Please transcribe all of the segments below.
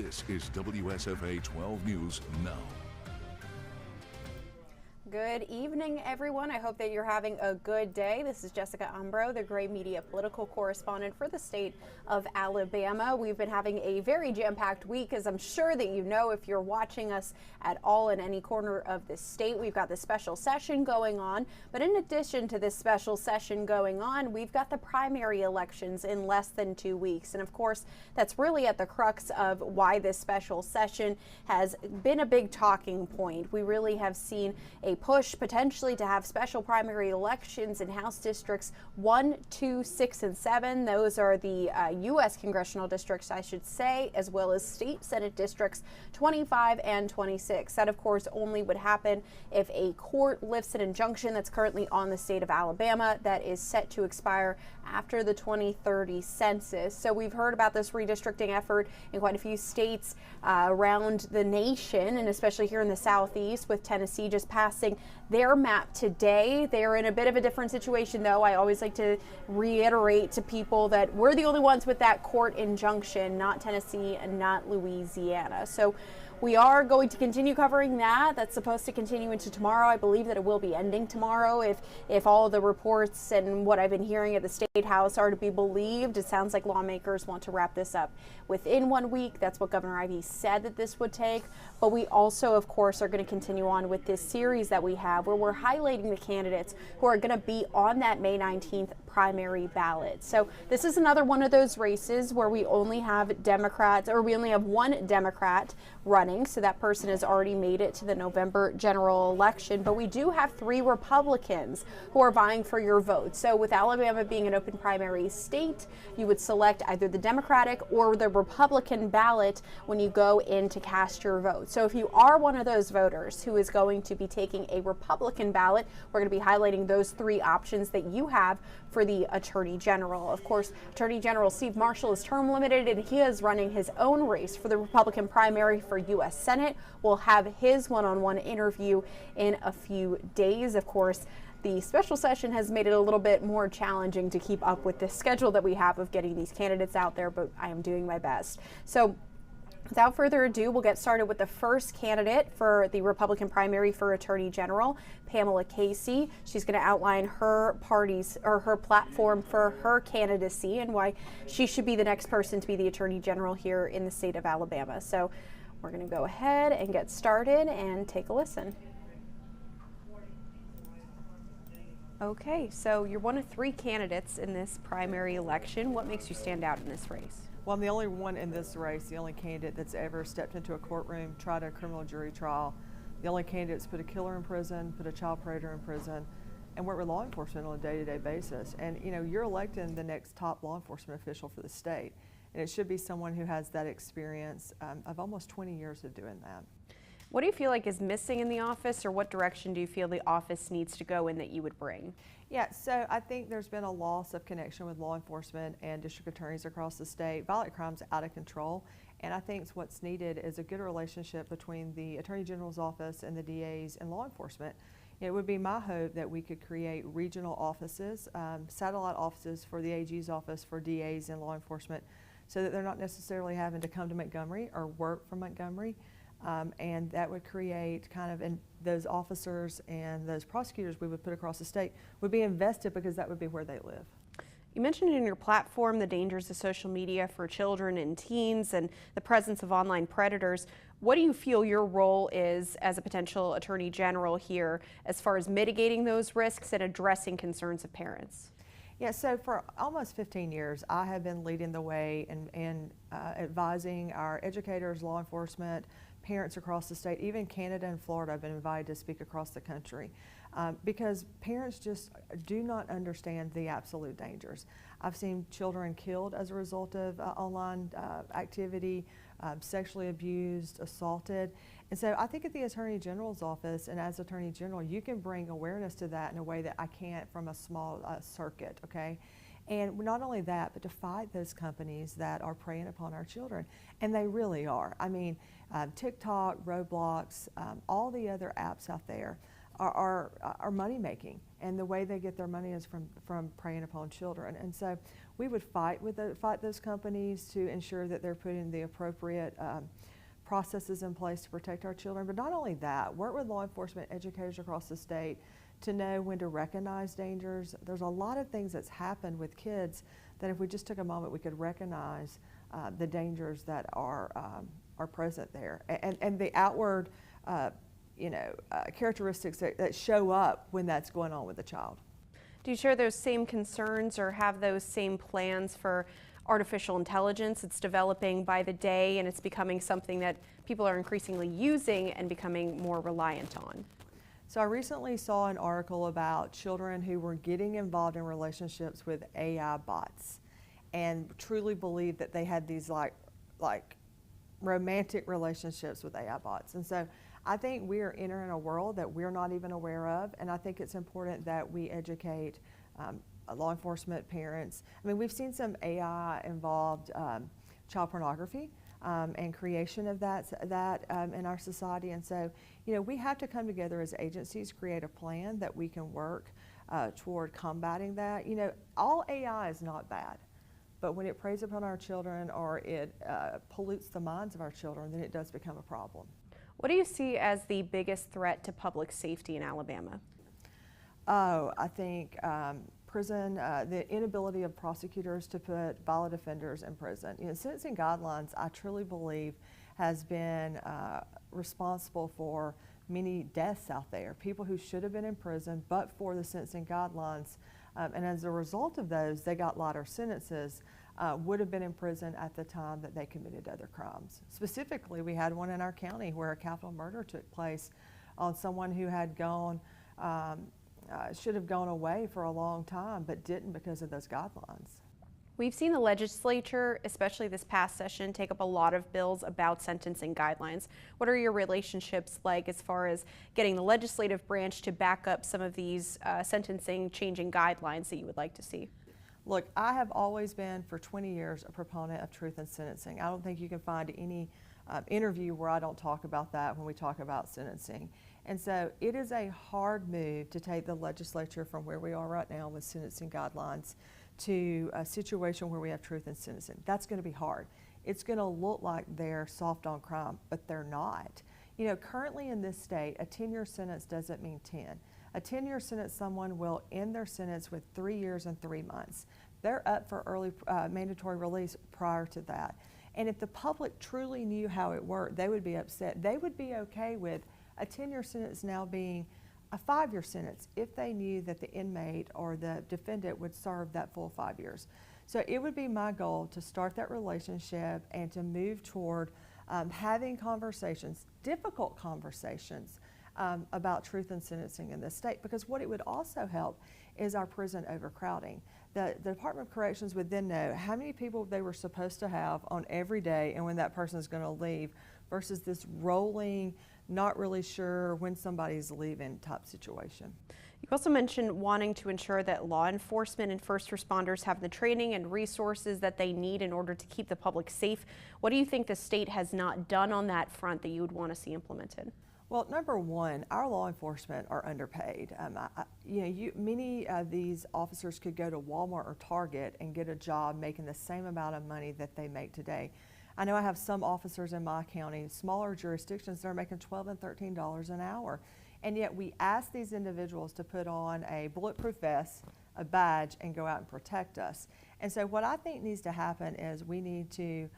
This is WSFA 12 News Now. Good evening, everyone. I hope that you're having a good day. This is Jessica Umbro, the Gray Media political correspondent for the state of Alabama. We've been having a very jam-packed week, as I'm sure that you know if you're watching us at all in any corner of the state. We've got the special session going on, but in addition to this special session going on, we've got the primary elections in less than 2 weeks. And of course, that's really at the crux of why this special session has been a big talking point. We really have seen a push potentially to have special primary elections in House districts 1, 2, 6, and 7. Those are the U.S. congressional districts, I should say, as well as state Senate districts 25 and 26. That, of course, only would happen if a court lifts an injunction that's currently on the state of Alabama that is set to expire after the 2030 census. So we've heard about this redistricting effort in quite a few states around the nation, and especially here in the Southeast, with Tennessee just passing their map today. They're in a bit of a different situation, though. I always like to reiterate to people that we're the only ones with that court injunction, not Tennessee and not Louisiana. So we are going to continue covering that. That's supposed to continue into tomorrow. I believe that it will be ending tomorrow if all of the reports and what I've been hearing at the State House are to be believed. It sounds like lawmakers want to wrap this up within 1 week. That's what Governor Ivey said that this would take. But we also, of course, are going to continue on with this series that we have where we're highlighting the candidates who are going to be on that May 19th primary ballot. So this is another one of those races where we only have Democrats, or we only have one Democrat running. So that person has already made it to the November general election. But we do have 3 Republicans who are vying for your vote. So with Alabama being an open primary state, you would select either the Democratic or the Republican ballot when you go in to cast your vote. So if you are one of those voters who is going to be taking a Republican ballot, we're going to be highlighting those 3 options that you have for the Attorney General. Of course, Attorney General Steve Marshall is term limited, and he is running his own race for the Republican primary for U.S. Senate. We'll have his one-on-one interview in a few days. Of course, the special session has made it a little bit more challenging to keep up with the schedule that we have of getting these candidates out there, but I am doing my best. So without further ado, we'll get started with the first candidate for the Republican primary for Attorney General, Pamela Casey. She's going to outline her party's or her platform for her candidacy and why she should be the next person to be the Attorney General here in the state of Alabama. So we're going to go ahead and get started and take a listen. Okay, so you're one of 3 candidates in this primary election. What makes you stand out in this race? Well, I'm the only one in this race, the only candidate that's ever stepped into a courtroom, tried a criminal jury trial. The only candidate that's put a killer in prison, put a child predator in prison, and work with law enforcement on a day-to-day basis. And you know, you're electing the next top law enforcement official for the state. And it should be someone who has that experience of almost 20 years of doing that. What do you feel like is missing in the office, or what direction do you feel the office needs to go in that you would bring? Yeah, so I think there's been a loss of connection with law enforcement and district attorneys across the state. Violent crime's out of control, and I think what's needed is a good relationship between the Attorney General's office and the DAs and law enforcement. It would be my hope that we could create regional offices, satellite offices for the AG's office for DAs and law enforcement, so that they're not necessarily having to come to Montgomery or work from Montgomery. And that would create kind of, and those officers and those prosecutors we would put across the state would be invested because that would be where they live. You mentioned in your platform the dangers of social media for children and teens and the presence of online predators. What do you feel your role is as a potential Attorney General here as far as mitigating those risks and addressing concerns of parents? Yeah, so for almost 15 years, I have been leading the way and advising our educators, law enforcement, parents across the state, even Canada and Florida. I've been invited to speak across the country because parents just do not understand the absolute dangers. I've seen children killed as a result of online activity, sexually abused, assaulted. And so I think at the Attorney General's office and as Attorney General, you can bring awareness to that in a way that I can't from a small circuit, okay? And not only that, but to fight those companies that are preying upon our children. And they really are. I mean, TikTok, Roblox, all the other apps out there are money making, and the way they get their money is from preying upon children. And so we would fight those companies to ensure that they're putting the appropriate processes in place to protect our children. But not only that, work with law enforcement educators across the state to know when to recognize dangers. There's a lot of things that's happened with kids that if we just took a moment, we could recognize the dangers that are present there, and the outward characteristics that show up when that's going on with the child. Do you share those same concerns or have those same plans for artificial intelligence? It's developing by the day and it's becoming something that people are increasingly using and becoming more reliant on. So I recently saw an article about children who were getting involved in relationships with AI bots and truly believed that they had these like romantic relationships with AI bots. And so I think we are entering a world that we're not even aware of, and I think it's important that we educate law enforcement, parents. I mean, we've seen some AI involved child pornography and creation of that in our society. And so, we have to come together as agencies, create a plan that we can work toward combating that. All AI is not bad, but when it preys upon our children or it pollutes the minds of our children, then it does become a problem. What do you see as the biggest threat to public safety in Alabama? Oh, I think prison, the inability of prosecutors to put violent offenders in prison. Sentencing guidelines, I truly believe, has been responsible for many deaths out there, people who should have been in prison but for the sentencing guidelines. And as a result of those, they got lighter sentences, would have been in prison at the time that they committed other crimes. Specifically, we had one in our county where a capital murder took place on someone who had gone, should have gone away for a long time, but didn't because of those guidelines. We've seen the legislature, especially this past session, take up a lot of bills about sentencing guidelines. What are your relationships like as far as getting the legislative branch to back up some of these sentencing changing guidelines that you would like to see? Look, I have always been, for 20 years, a proponent of truth in sentencing. I don't think you can find any interview where I don't talk about that when we talk about sentencing. And so it is a hard move to take the legislature from where we are right now with sentencing guidelines to a situation where we have truth in sentencing. That's going to be hard. It's going to look like they're soft on crime, but they're not. Currently in this state, a 10-year sentence doesn't mean 10. A 10-year sentence, someone will end their sentence with 3 years and 3 months. They're up for early mandatory release prior to that. And if the public truly knew how it worked, they would be upset. They would be okay with a 10-year sentence now being a 5-year sentence if they knew that the inmate or the defendant would serve that full 5 years. So it would be my goal to start that relationship and to move toward having conversations, difficult conversations, about truth in sentencing in this state, because what it would also help is our prison overcrowding. The Department of Corrections would then know how many people they were supposed to have on every day and when that person is going to leave versus this rolling, not really sure when somebody's leaving type situation. You also mentioned wanting to ensure that law enforcement and first responders have the training and resources that they need in order to keep the public safe. What do you think the state has not done on that front that you would want to see implemented? Well, number one, our law enforcement are underpaid. Many of these officers could go to Walmart or Target and get a job making the same amount of money that they make today. I know I have some officers in my county, smaller jurisdictions, that are making $12 and $13 an hour. And yet we ask these individuals to put on a bulletproof vest, a badge, and go out and protect us. And so what I think needs to happen is we need to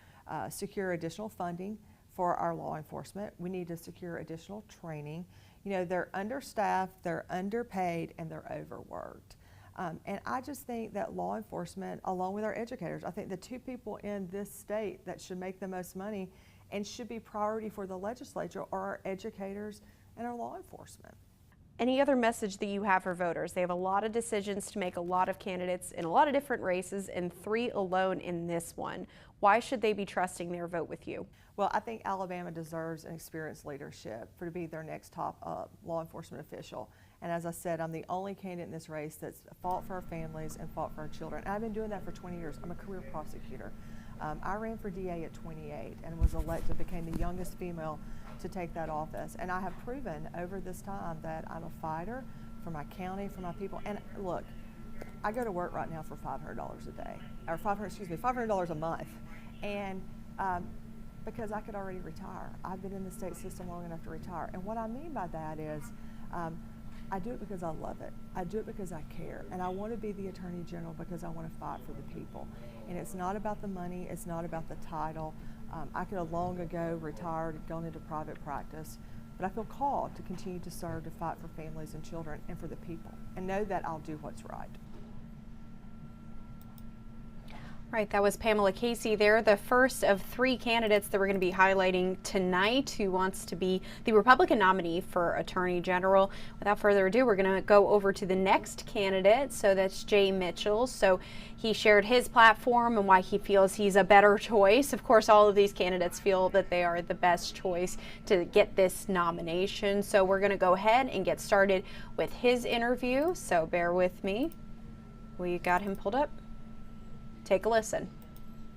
secure additional funding for our law enforcement. We need to secure additional training. They're understaffed, they're underpaid, and they're overworked. And I just think that law enforcement, along with our educators, I think the two people in this state that should make the most money and should be priority for the legislature are our educators and our law enforcement. Any other message that you have for voters? They have a lot of decisions to make, a lot of candidates in a lot of different races, and 3 alone in this one. Why should they be trusting their vote with you? Well, I think Alabama deserves an experienced leadership to be their next top law enforcement official. And as I said, I'm the only candidate in this race that's fought for our families and fought for our children. And I've been doing that for 20 years. I'm a career prosecutor. I ran for DA at 28 and was elected, became the youngest female to take that office. And I have proven over this time that I'm a fighter for my county, for my people. And look, I go to work right now for $500 a day, or $500 a month, and because I could already retire. I've been in the state system long enough to retire, and what I mean by that is I do it because I love it. I do it because I care, and I want to be the Attorney General because I want to fight for the people. And it's not about the money, it's not about the title. I could have long ago retired and gone into private practice, but I feel called to continue to serve, to fight for families and children and for the people, and know that I'll do what's right. Right, that was Pamela Casey there, the first of 3 candidates that we're going to be highlighting tonight who wants to be the Republican nominee for Attorney General. Without further ado, we're going to go over to the next candidate, so that's Jay Mitchell. So he shared his platform and why he feels he's a better choice. Of course, all of these candidates feel that they are the best choice to get this nomination. So we're going to go ahead and get started with his interview, so bear with me. We got him pulled up. Take a listen.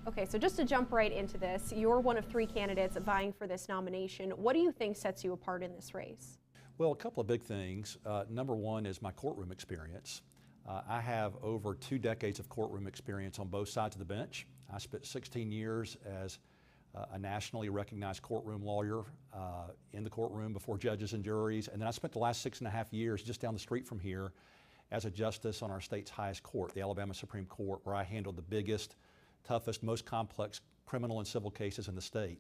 Okay, so just to jump right into this, you're one of 3 candidates vying for this nomination. What do you think sets you apart in this race? Well, a couple of big things. Number one is my courtroom experience. I have over 2 decades of courtroom experience on both sides of the bench. I spent 16 years as a nationally recognized courtroom lawyer in the courtroom before judges and juries, and then I spent the last 6.5 years just down the street from here as a justice on our state's highest court, the Alabama Supreme Court, where I handled the biggest, toughest, most complex criminal and civil cases in the state.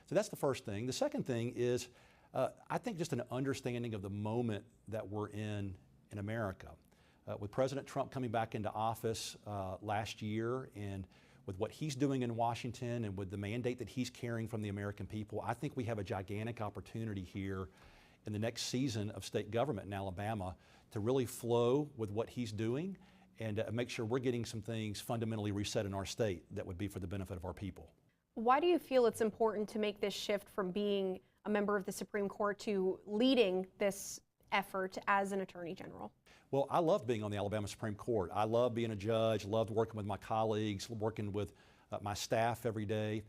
So that's the first thing. The second thing is, I think, just an understanding of the moment that we're in America. With President Trump coming back into office last year, and with what he's doing in Washington and with the mandate that he's carrying from the American people, I think we have a gigantic opportunity here in the next season of state government in Alabama to really flow with what he's doing and make sure we're getting some things fundamentally reset in our state that would be for the benefit of our people. Why do you feel it's important to make this shift from being a member of the Supreme Court to leading this effort as an Attorney General? Well, I love being on the Alabama Supreme Court. I love being a judge, loved working with my colleagues, working with my staff every day.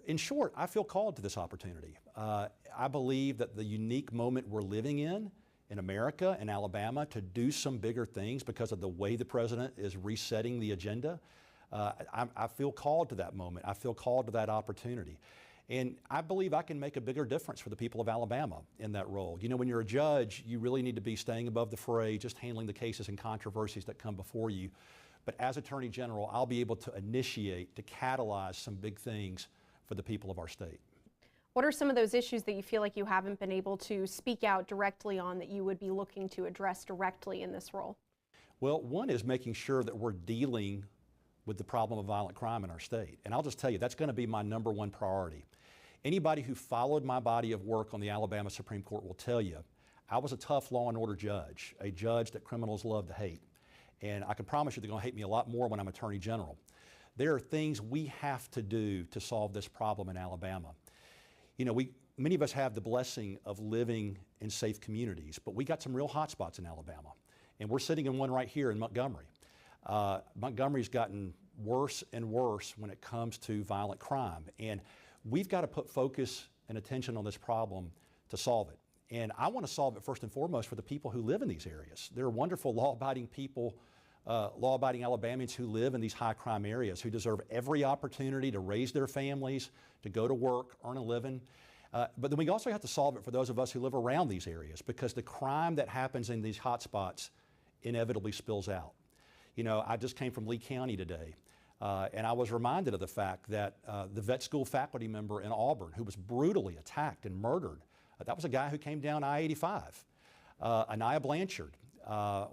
In short, I feel called to this opportunity. I believe that the unique moment we're living in America and Alabama to do some bigger things because of the way the president is resetting the agenda, I feel called to that moment. I feel called to that opportunity. And I believe I can make a bigger difference for the people of Alabama in that role. You know, when you're a judge, you really need to be staying above the fray, just handling the cases and controversies that come before you. But as Attorney General, I'll be able to initiate, to catalyze some big things for the people of our state. What are some of those issues that you feel like you haven't been able to speak out directly on that you would be looking to address directly in this role? Well, one is making sure that we're dealing with the problem of violent crime in our state. And I'll just tell you, that's going to be my #1 priority. Anybody who followed my body of work on the Alabama Supreme Court will tell you, I was a tough law and order judge, a judge that criminals love to hate. And I can promise you they're going to hate me a lot more when I'm Attorney General. There are things we have to do to solve this problem in Alabama. You know, many of us have the blessing of living in safe communities, but we got some real hot spots in Alabama. And we're sitting in one right here in Montgomery. Montgomery's gotten worse and worse when it comes to violent crime. And we've got to put focus and attention on this problem to solve it. And I want to solve it first and foremost for the people who live in these areas. There are wonderful law-abiding people, law-abiding Alabamians who live in these high-crime areas, who deserve every opportunity to raise their families, to go to work, earn a living. But then we also have to solve it for those of us who live around these areas, because the crime that happens in these hot spots inevitably spills out. You know, I just came from Lee County today, and I was reminded of the fact that the vet school faculty member in Auburn who was brutally attacked and murdered, that was a guy who came down I-85. Anaya Blanchard,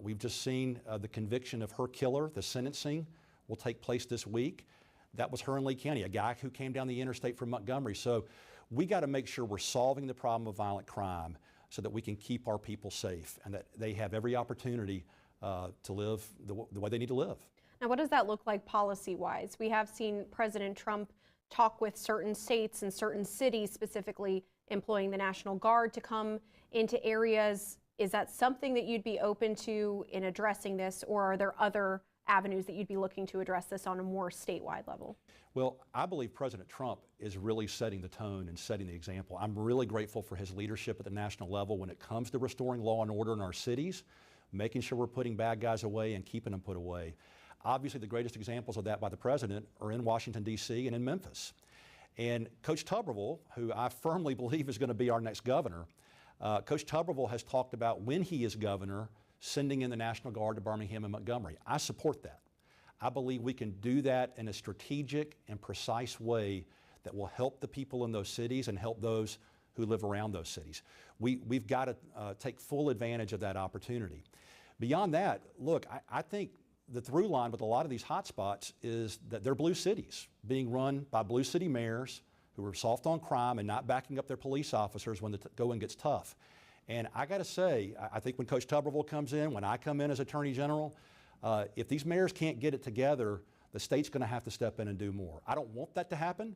we've just seen the conviction of her killer. The sentencing will take place this week. That was her in Lee County, a guy who came down the interstate from Montgomery. So we got to make sure we're solving the problem of violent crime so that we can keep our people safe and that they have every opportunity to live the way they need to live. Now, what does that look like policy-wise? We have seen President Trump talk with certain states and certain cities, specifically employing the National Guard to come into areas. Is that something that you'd be open to in addressing this, or are there other avenues that you'd be looking to address this on a more statewide level? Well, I believe President Trump is really setting the tone and setting the example. I'm really grateful for his leadership at the national level when it comes to restoring law and order in our cities, making sure we're putting bad guys away and keeping them put away. Obviously, the greatest examples of that by the president are in Washington, D.C. and in Memphis. And Coach Tuberville, who I firmly believe is going to be our next governor, Coach Tuberville has talked about, when he is governor, sending in the National Guard to Birmingham and Montgomery. I support that. I believe we can do that in a strategic and precise way that will help the people in those cities and help those who live around those cities. We've got to take full advantage of that opportunity. Beyond that, look, I think the through line with a lot of these hotspots is that they're blue cities being run by blue city mayors who are soft on crime and not backing up their police officers when the going gets tough. And I got to say, I think when Coach Tuberville comes in, when I come in as Attorney General, if these mayors can't get it together, the state's going to have to step in and do more. I don't want that to happen,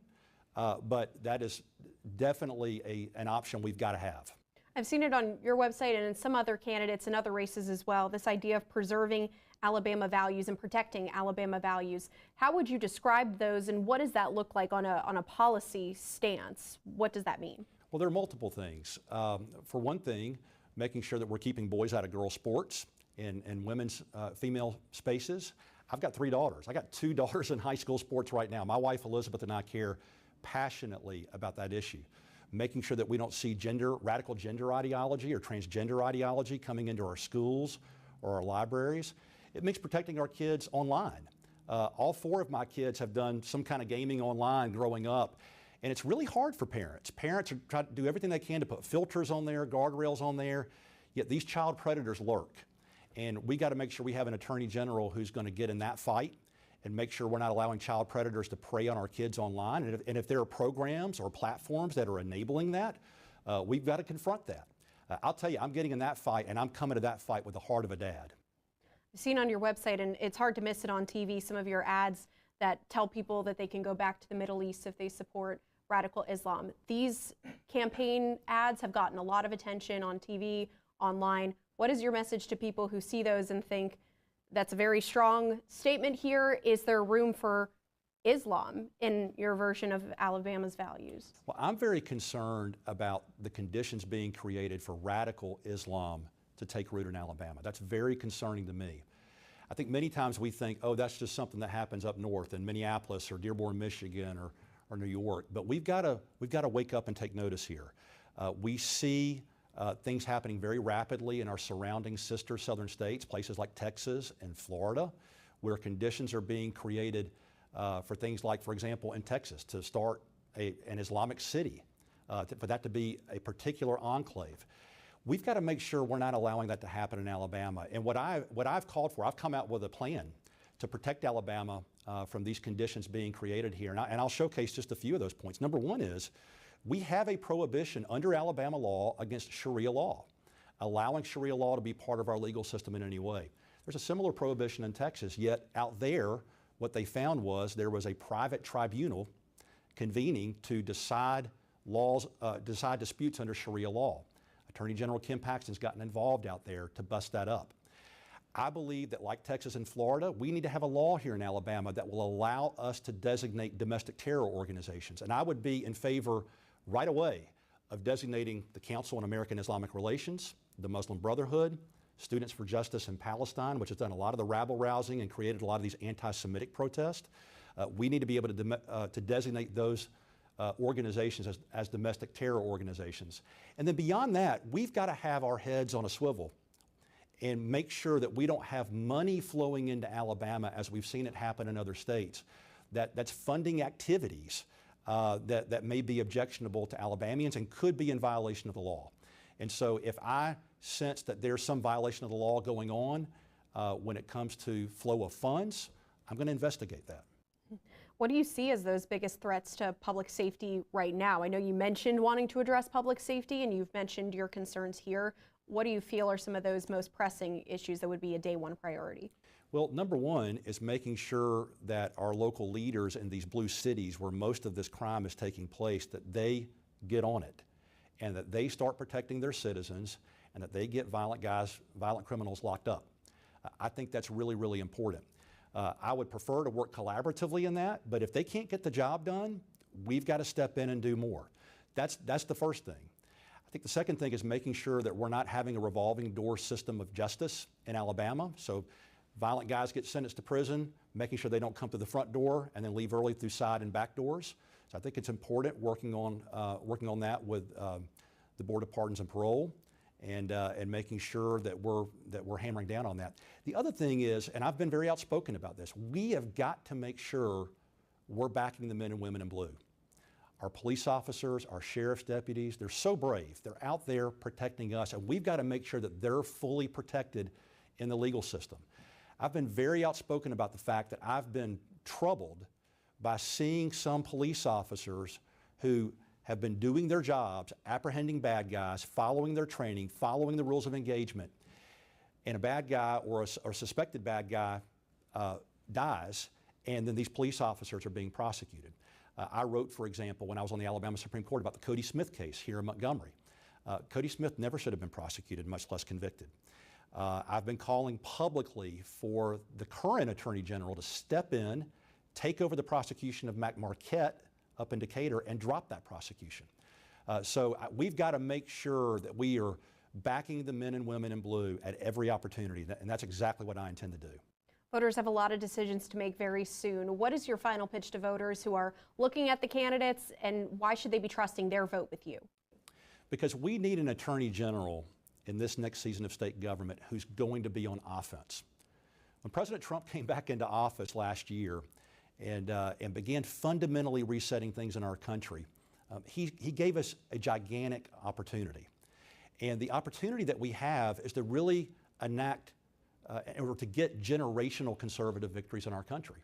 but that is definitely an option we've got to have. I've seen it on your website and in some other candidates and other races as well, this idea of preserving Alabama values and protecting Alabama values. How would you describe those, and what does that look like on a policy stance? What does that mean? Well, there are multiple things. For one thing, making sure that we're keeping boys out of girls' sports and women's female spaces. I've got 3 daughters. I got 2 daughters in high school sports right now. My wife Elizabeth and I care passionately about that issue. Making sure that we don't see radical gender ideology or transgender ideology coming into our schools or our libraries. It means protecting our kids online. All 4 of my kids have done some kind of gaming online growing up, and it's really hard for parents. Parents are trying to do everything they can to put filters on there, guardrails on there, yet these child predators lurk. And we got to make sure we have an Attorney General who's going to get in that fight and make sure we're not allowing child predators to prey on our kids online. And if there are programs or platforms that are enabling that, we've got to confront that. I'll tell you, I'm getting in that fight, and I'm coming to that fight with the heart of a dad. I've seen on your website, and it's hard to miss it on TV, some of your ads that tell people that they can go back to the Middle East if they support radical Islam. These campaign ads have gotten a lot of attention on TV, online. What is your message to people who see those and think, that's a very strong statement here? Is there room for Islam in your version of Alabama's values? Well, I'm very concerned about the conditions being created for radical Islam to take root in Alabama. That's very concerning to me. I think many times we think, oh, that's just something that happens up north in Minneapolis or Dearborn, Michigan or New York. But we've got to wake up and take notice here. We see things happening very rapidly in our surrounding sister southern states, places like Texas and Florida, where conditions are being created for things like, for example, in Texas, to start an Islamic city, for that to be a particular enclave. We've got to make sure we're not allowing that to happen in Alabama. And what I've called for, I've come out with a plan to protect Alabama from these conditions being created here. And I'll showcase just a few of those points. Number one is, we have a prohibition under Alabama law against Sharia law, allowing Sharia law to be part of our legal system in any way. There's a similar prohibition in Texas, yet out there, what they found was there was a private tribunal convening to decide disputes under Sharia law. Attorney General Ken Paxton's gotten involved out there to bust that up. I believe that, like Texas and Florida, we need to have a law here in Alabama that will allow us to designate domestic terror organizations. And I would be in favor right away of designating the Council on American Islamic Relations, the Muslim Brotherhood, Students for Justice in Palestine, which has done a lot of the rabble-rousing and created a lot of these anti-Semitic protests. We need to be able to designate those organizations as domestic terror organizations. And then beyond that, we've got to have our heads on a swivel and make sure that we don't have money flowing into Alabama, as we've seen it happen in other states, that's funding activities that may be objectionable to Alabamians and could be in violation of the law. And so if I sense that there's some violation of the law going on when it comes to flow of funds, I'm going to investigate that. What do you see as those biggest threats to public safety right now? I know you mentioned wanting to address public safety, and you've mentioned your concerns here. What do you feel are some of those most pressing issues that would be a day one priority? Well, number one is making sure that our local leaders in these blue cities where most of this crime is taking place, that they get on it and that they start protecting their citizens and that they get violent criminals locked up. I think that's really, really important. I would prefer to work collaboratively in that, but if they can't get the job done, we've got to step in and do more. That's the first thing. I think the second thing is making sure that we're not having a revolving door system of justice in Alabama. So violent guys get sentenced to prison, making sure they don't come through the front door and then leave early through side and back doors. So I think it's important working on that with the Board of Pardons and Parole, and making sure that we're hammering down on that. The other thing is, and I've been very outspoken about this, we have got to make sure we're backing the men and women in blue. Our police officers, our sheriff's deputies, they're so brave. They're out there protecting us, and we've got to make sure that they're fully protected in the legal system. I've been very outspoken about the fact that I've been troubled by seeing some police officers who have been doing their jobs, apprehending bad guys, following their training, following the rules of engagement, and a bad guy or a suspected bad guy dies, and then these police officers are being prosecuted. I wrote, for example, when I was on the Alabama Supreme Court about the Cody Smith case here in Montgomery. Cody Smith never should have been prosecuted, much less convicted. I've been calling publicly for the current Attorney General to step in, take over the prosecution of Mac Marquette up in Decatur, and drop that prosecution. So we've got to make sure that we are backing the men and women in blue at every opportunity, and that's exactly what I intend to do. Voters have a lot of decisions to make very soon. What is your final pitch to voters who are looking at the candidates, and why should they be trusting their vote with you? Because we need an Attorney General in this next season of state government who's going to be on offense. When President Trump came back into office last year and began fundamentally resetting things in our country, he gave us a gigantic opportunity. And the opportunity that we have is to really enact in order to get generational conservative victories in our country.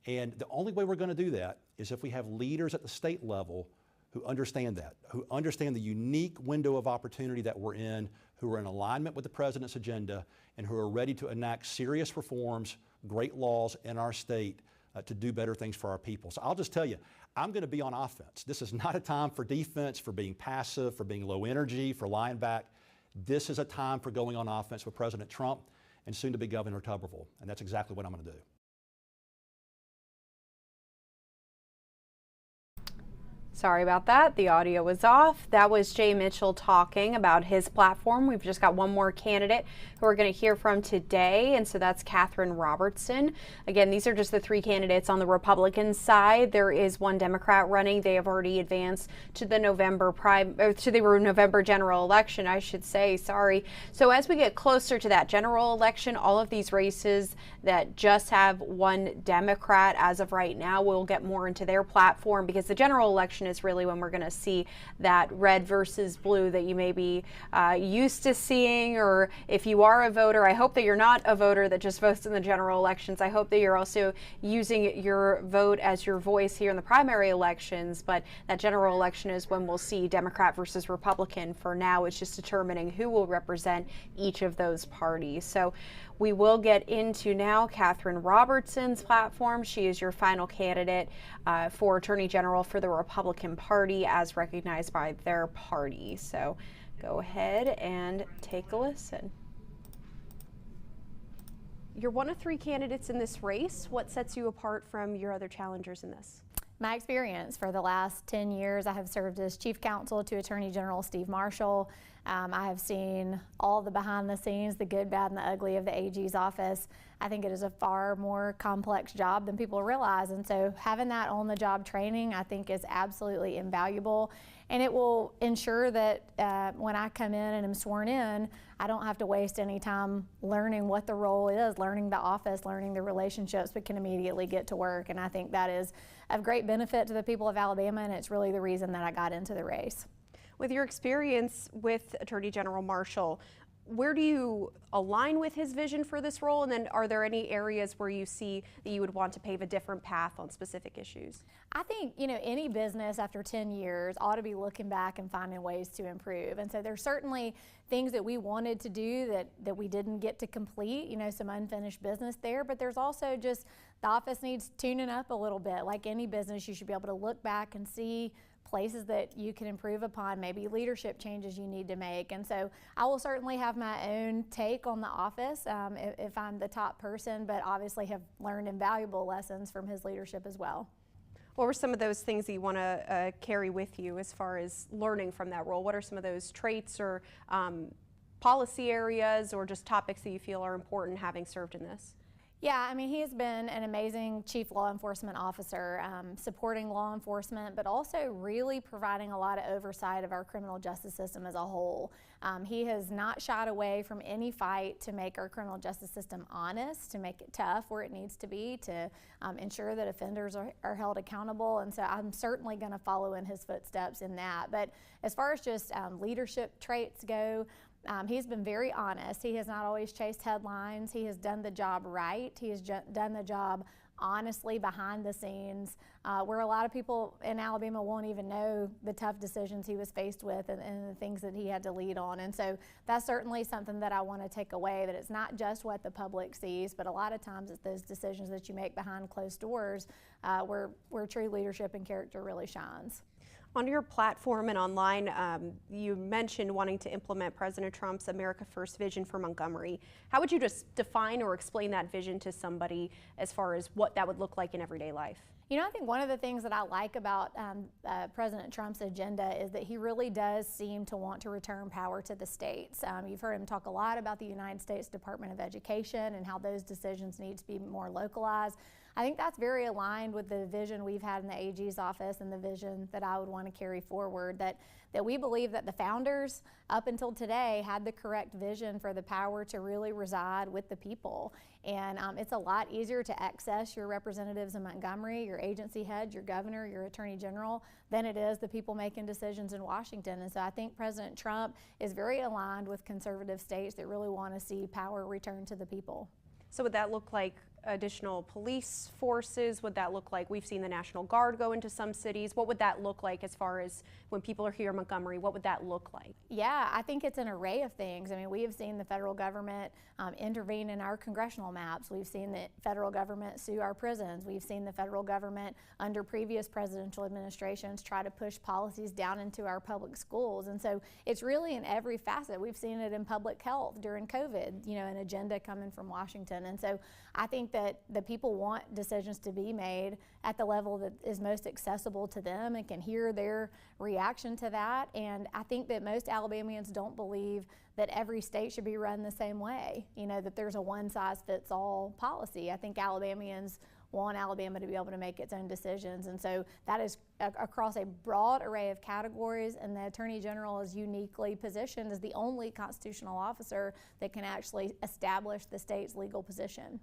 And the only way we're going to do that is if we have leaders at the state level who understand that, who understand the unique window of opportunity that we're in, who are in alignment with the president's agenda, and who are ready to enact serious reforms, great laws in our state to do better things for our people. So I'll just tell you, I'm going to be on offense. This is not a time for defense, for being passive, for being low energy, for lying back. This is a time for going on offense with President Trump and soon to be Governor Tuberville, and that's exactly what I'm going to do. Sorry about that. The audio was off. That was Jay Mitchell talking about his platform. We've just got one more candidate who we're going to hear from today, and so that's Catherine Robertson. Again, these are just the three candidates on the Republican side. There is one Democrat running. They have already advanced to the November general election, I should say. Sorry. So as we get closer to that general election, all of these races that just have one Democrat as of right now, we'll get more into their platform, because the general election is really when we're going to see that red versus blue that you may be used to seeing. Or if you are a voter, I hope that you're not a voter that just votes in the general elections. I hope that you're also using your vote as your voice here in the primary elections. But that general election is when we'll see Democrat versus Republican. For now, it's just determining who will represent each of those parties. So we will get into now Catherine Robertson's platform. She is your final candidate for Attorney General for the Republican Party as recognized by their party. So go ahead and take a listen. You're one of three candidates in this race. What sets you apart from your other challengers in this? My experience. For the last 10 years, I have served as Chief Counsel to Attorney General Steve Marshall. I have seen all the behind the scenes, the good, bad, and the ugly of the AG's office. I think it is a far more complex job than people realize, and so having that on-the-job training, I think, is absolutely invaluable. And it will ensure that when I come in and am sworn in, I don't have to waste any time learning what the role is, learning the office, learning the relationships, but can immediately get to work. And I think that is of great benefit to the people of Alabama, and it's really the reason that I got into the race. With your experience with Attorney General Marshall, where do you align with his vision for this role? And then are there any areas where you see that you would want to pave a different path on specific issues? I think, any business after 10 years ought to be looking back and finding ways to improve. And so there's certainly things that we wanted to do that we didn't get to complete, some unfinished business there. But there's also just the office needs tuning up a little bit. Like any business, you should be able to look back and see places that you can improve upon, maybe leadership changes you need to make. And so I will certainly have my own take on the office if I'm the top person, but obviously have learned invaluable lessons from his leadership as well. What were some of those things that you want to carry with you as far as learning from that role? What are some of those traits or policy areas or just topics that you feel are important having served in this? Yeah, I mean, he has been an amazing chief law enforcement officer, supporting law enforcement, but also really providing a lot of oversight of our criminal justice system as a whole. He has not shied away from any fight to make our criminal justice system honest, to make it tough where it needs to be, to ensure that offenders are held accountable. And so I'm certainly going to follow in his footsteps in that. But as far as just leadership traits go, he's been very honest. He has not always chased headlines. He has done the job right. He has done the job honestly behind the scenes, where a lot of people in Alabama won't even know the tough decisions he was faced with and the things that he had to lead on. And so that's certainly something that I want to take away, that it's not just what the public sees, but a lot of times it's those decisions that you make behind closed doors where true leadership and character really shines. On your platform and online, you mentioned wanting to implement President Trump's America First vision for Montgomery. How would you just define or explain that vision to somebody as far as what that would look like in everyday life? You know, I think one of the things that I like about President Trump's agenda is that he really does seem to want to return power to the states. You've heard him talk a lot about the United States Department of Education and how those decisions need to be more localized. I think that's very aligned with the vision we've had in the AG's office and the vision that I would want to carry forward, that we believe that the founders up until today had the correct vision for the power to really reside with the people. And it's a lot easier to access your representatives in Montgomery, your agency head, your governor, your attorney general, than it is the people making decisions in Washington. And so I think President Trump is very aligned with conservative states that really want to see power return to the people. So would that look like additional police forces? Would that look like, we've seen the National Guard go into some cities. What would that look like as far as when people are here in Montgomery? What would that look like? Yeah, I think it's an array of things. I mean, we have seen the federal government intervene in our congressional maps. We've seen the federal government sue our prisons. We've seen the federal government under previous presidential administrations try to push policies down into our public schools. And so it's really in every facet. We've seen it in public health during COVID, you know, an agenda coming from Washington. And so I think that the people want decisions to be made at the level that is most accessible to them and can hear their reaction to that. And I think that most Alabamians don't believe that every state should be run the same way, you know, that there's a one-size-fits-all policy. I think Alabamians want Alabama to be able to make its own decisions, and so that is across a broad array of categories, and the Attorney General is uniquely positioned as the only constitutional officer that can actually establish the state's legal position.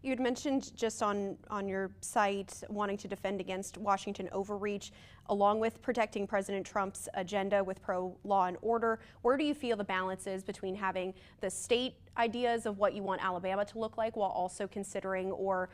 You'd mentioned just on your site wanting to defend against Washington overreach, along with protecting President Trump's agenda with pro-law and order. Where do you feel the balance is between having the state ideas of what you want Alabama to look like while also considering or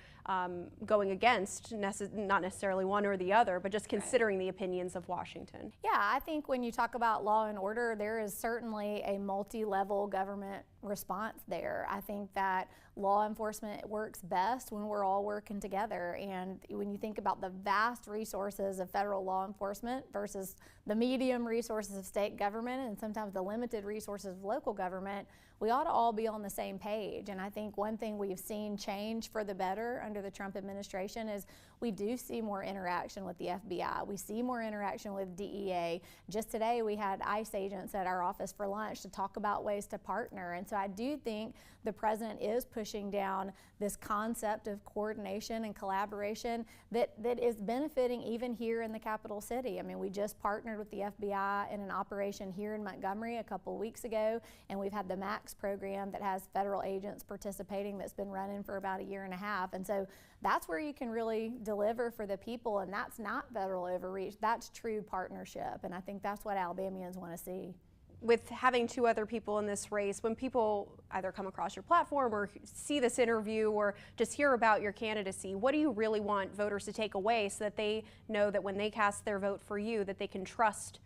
going against, not necessarily one or the other, but just considering the opinions of Washington? Yeah, I think when you talk about law and order, there is certainly a multi-level government response there. I think that law enforcement works best when we're all working together. And when you think about the vast resources of federal law enforcement versus the medium resources of state government and sometimes the limited resources of local government, we ought to all be on the same page. And I think one thing we've seen change for the better under the Trump administration is we do see more interaction with the FBI. We see more interaction with DEA. Just today we had ICE agents at our office for lunch to talk about ways to partner. And so I do think the president is pushing down this concept of coordination and collaboration that is benefiting even here in the capital city. I mean, we just partnered with the FBI in an operation here in Montgomery a couple of weeks ago, and we've had the MAX program that has federal agents participating that's been running for about a year and a half. And so that's where you can really deliver for the people, and that's not federal overreach. That's true partnership, and I think that's what Alabamians want to see. With having two other people in this race, when people either come across your platform or see this interview or just hear about your candidacy, what do you really want voters to take away so that they know that when they cast their vote for you, that they can trust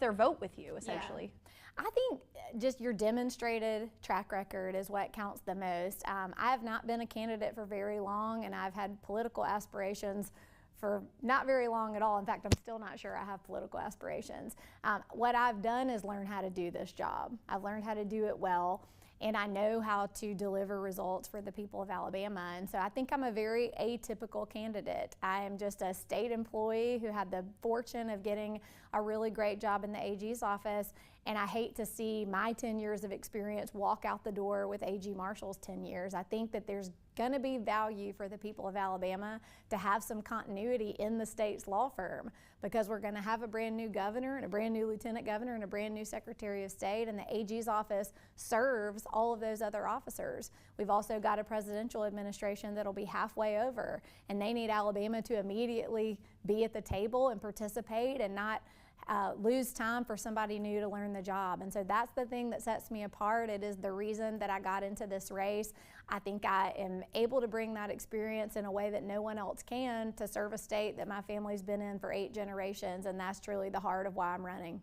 their vote with you, essentially? Yeah. I think just your demonstrated track record is what counts the most. I have not been a candidate for very long, and I've had political aspirations for not very long at all. In fact, I'm still not sure I have political aspirations. What I've done is learn how to do this job. I've learned how to do it well. and I know how to deliver results for the people of Alabama. And so I think I'm a very atypical candidate. I am just a state employee who had the fortune of getting a really great job in the AG's office, and I hate to see my 10 years of experience walk out the door with AG Marshall's 10 years. I think that there's going to be value for the people of Alabama to have some continuity in the state's law firm, because we're going to have a brand new governor and a brand new lieutenant governor and a brand new secretary of state, and the AG's office serves all of those other officers. We've also got a presidential administration that'll be halfway over, and they need Alabama to immediately be at the table and participate and not lose time for somebody new to learn the job. And so that's the thing that sets me apart. It is the reason that I got into this race. I think I am able to bring that experience in a way that no one else can to serve a state that my family's been in for 8 generations, and that's truly the heart of why I'm running.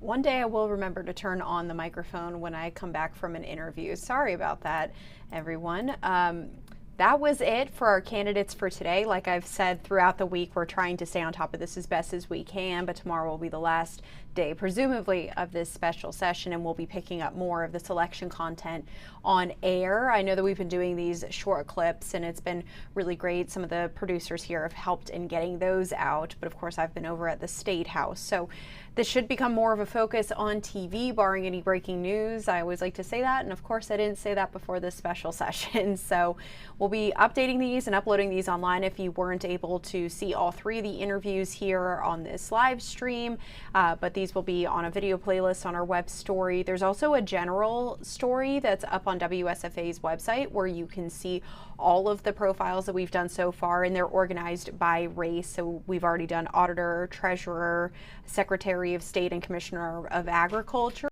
One day I will remember to turn on the microphone when I come back from an interview. Sorry about that, everyone. That was it for our candidates for today. Like I've said throughout the week, we're trying to stay on top of this as best as we can, but tomorrow will be the last day, presumably, of this special session, and we'll be picking up more of the selection content on air. I know that we've been doing these short clips, and it's been really great. Some of the producers here have helped in getting those out, but of course I've been over at the State House. So this should become more of a focus on TV, barring any breaking news. I always like to say that, and of course I didn't say that before this special session. So we'll be updating these and uploading these online if you weren't able to see all 3 of the interviews here on this live stream, but these will be on a video playlist on our web story. There's also a general story that's up on WSFA's website where you can see all of the profiles that we've done so far, and they're organized by race. So we've already done auditor, treasurer, secretary of state, and commissioner of agriculture.